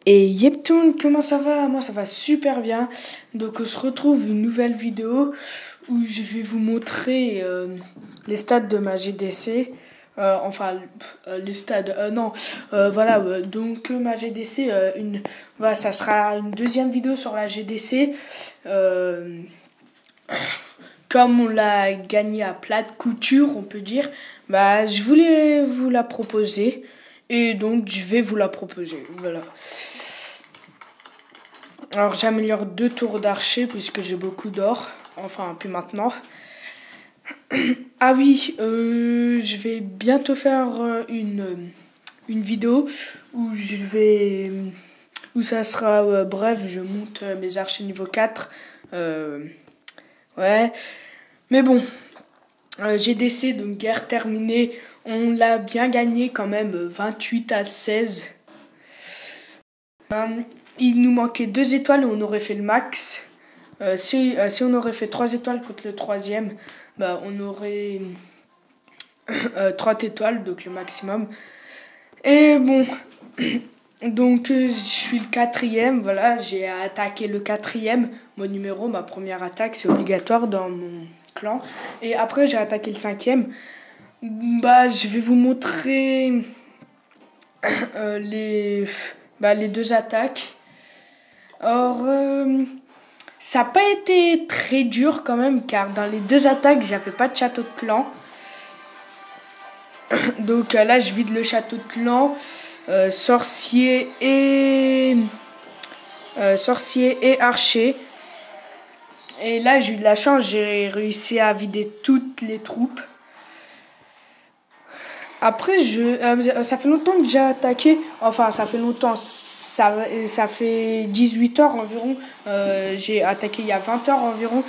Et yep tout le monde, comment ça va? Moi ça va super bien. Donc on se retrouve une nouvelle vidéo où je vais vous montrer les stats de ma GDC. Les stades, non, voilà, donc ma GDC, voilà, ça sera une deuxième vidéo sur la GDC. Comme on l'a gagné à plat de couture, on peut dire, bah je voulais vous la proposer. Et donc je vais vous la proposer, voilà. Alors j'améliore 2 tours d'archer puisque j'ai beaucoup d'or. Enfin, puis maintenant. Ah oui, je vais bientôt faire une vidéo où où ça sera, bref, je monte mes archers niveau 4. Ouais. Mais bon, GDC, donc guerre terminée. On l'a bien gagné quand même, 28-16. Il nous manquait 2 étoiles et on aurait fait le max. Si on aurait fait 3 étoiles contre le troisième, bah, on aurait 30 étoiles, donc le maximum. Et bon, donc je suis le quatrième, voilà, j'ai attaqué le quatrième, mon numéro, ma première attaque, c'est obligatoire dans mon clan. Et après j'ai attaqué le cinquième. Bah, je vais vous montrer les 2 attaques. Or, ça n'a pas été très dur quand même, car dans les 2 attaques, j'avais pas de château de clan. Donc là, je vide le château de clan, sorcier et archer. Et là, j'ai eu de la chance, j'ai réussi à vider toutes les troupes. Après, ça fait longtemps que j'ai attaqué. Enfin, ça fait longtemps. Ça fait 18 heures environ. J'ai attaqué il y a 20 heures environ.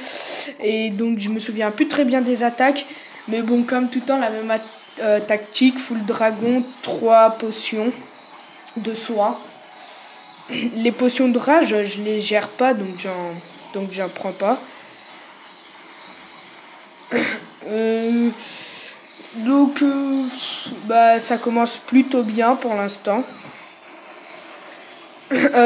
Et donc, je me souviens plus très bien des attaques. Mais bon, comme tout le temps, la même tactique. Full dragon, 3 potions de soin. Les potions de rage, je les gère pas. Donc, j'en prends pas. Donc, bah, ça commence plutôt bien pour l'instant.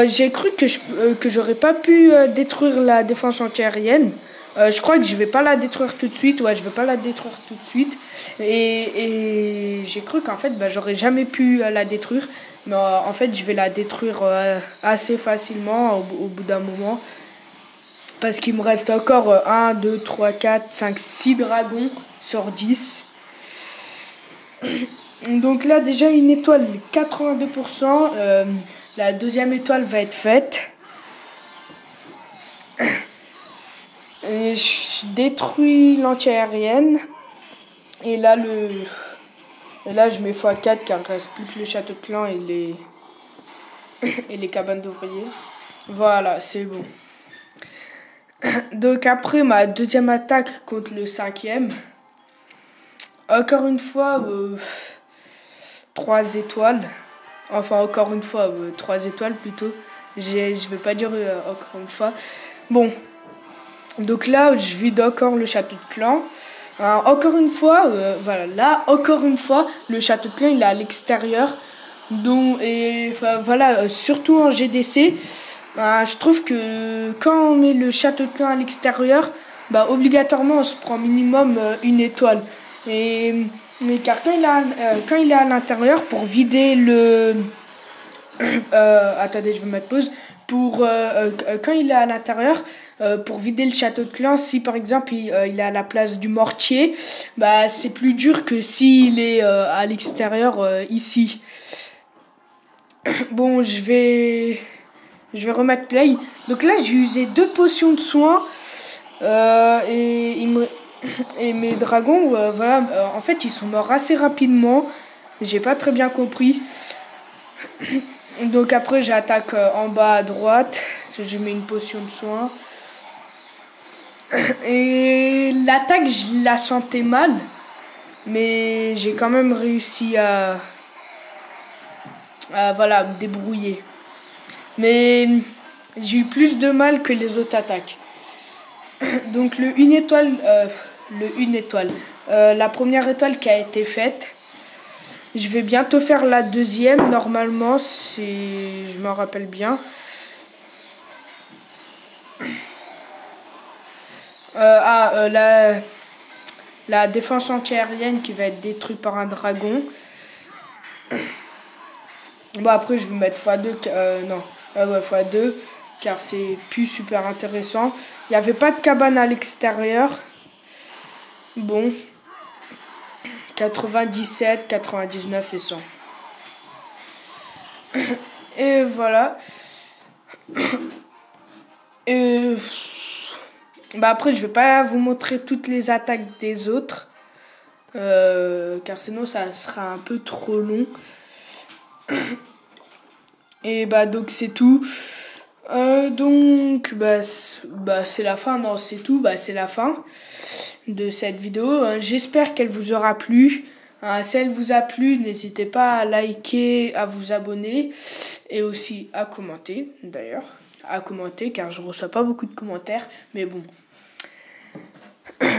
J'ai cru que j'aurais pas pu détruire la défense antiaérienne. Je crois que je vais pas la détruire tout de suite. Ouais, je vais pas la détruire tout de suite. Et j'ai cru qu'en fait, bah, j'aurais jamais pu la détruire. Mais en fait, je vais la détruire assez facilement au bout d'un moment. Parce qu'il me reste encore 1, 2, 3, 4, 5, 6 dragons sur 10. Donc là, déjà, une étoile, 82%. La deuxième étoile va être faite. Et je détruis l'anti-aérienne. Et là, je mets x4 car il ne reste plus que le château de clan et les cabanes d'ouvriers. Voilà, c'est bon. Donc après, ma deuxième attaque contre le cinquième. Encore une fois, 3 étoiles. Enfin, encore une fois, 3 étoiles plutôt. Je vais pas dire encore une fois. Bon. Donc là, je vide encore le château de clan. Encore une fois, voilà. Là, encore une fois, le château de clan, il est à l'extérieur. Voilà, surtout en GDC. Je trouve que quand on met le château de clan à l'extérieur, bah, obligatoirement, on se prend minimum une étoile. Mais car quand il est à l'intérieur, pour vider le... attendez, je vais mettre pause. Quand il est à l'intérieur, pour vider le château de clan, si par exemple il est à la place du mortier, bah c'est plus dur que s'il est à l'extérieur ici. Bon, je vais remettre play. Donc là, j'ai usé 2 potions de soin et mes dragons, voilà, en fait, ils sont morts assez rapidement. J'ai pas très bien compris. Donc après, j'attaque en bas à droite. Je mets une potion de soin. Et l'attaque, je la sentais mal. Mais j'ai quand même réussi à voilà, me débrouiller. Mais j'ai eu plus de mal que les autres attaques. Donc le une étoile, la première étoile qui a été faite, Je vais bientôt faire la deuxième. Normalement, je m'en rappelle bien. La défense antiaérienne qui va être détruite par un dragon. Bon, après, je vais mettre x2. Non, ouais, x2. Car c'est plus super intéressant. Il n'y avait pas de cabane à l'extérieur. Bon. 97, 99 et 100. Et voilà. Et après, je vais pas vous montrer toutes les attaques des autres. Car sinon, ça sera un peu trop long. Et donc c'est tout. C'est la fin. Non, c'est tout. C'est la fin de cette vidéo. J'espère qu'elle vous aura plu. Si elle vous a plu, n'hésitez pas à liker, à vous abonner et aussi à commenter d'ailleurs. À commenter car je reçois pas beaucoup de commentaires. Mais bon.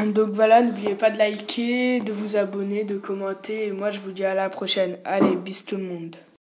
Donc voilà, n'oubliez pas de liker, de vous abonner, de commenter. Et moi je vous dis à la prochaine. Allez, bis tout le monde.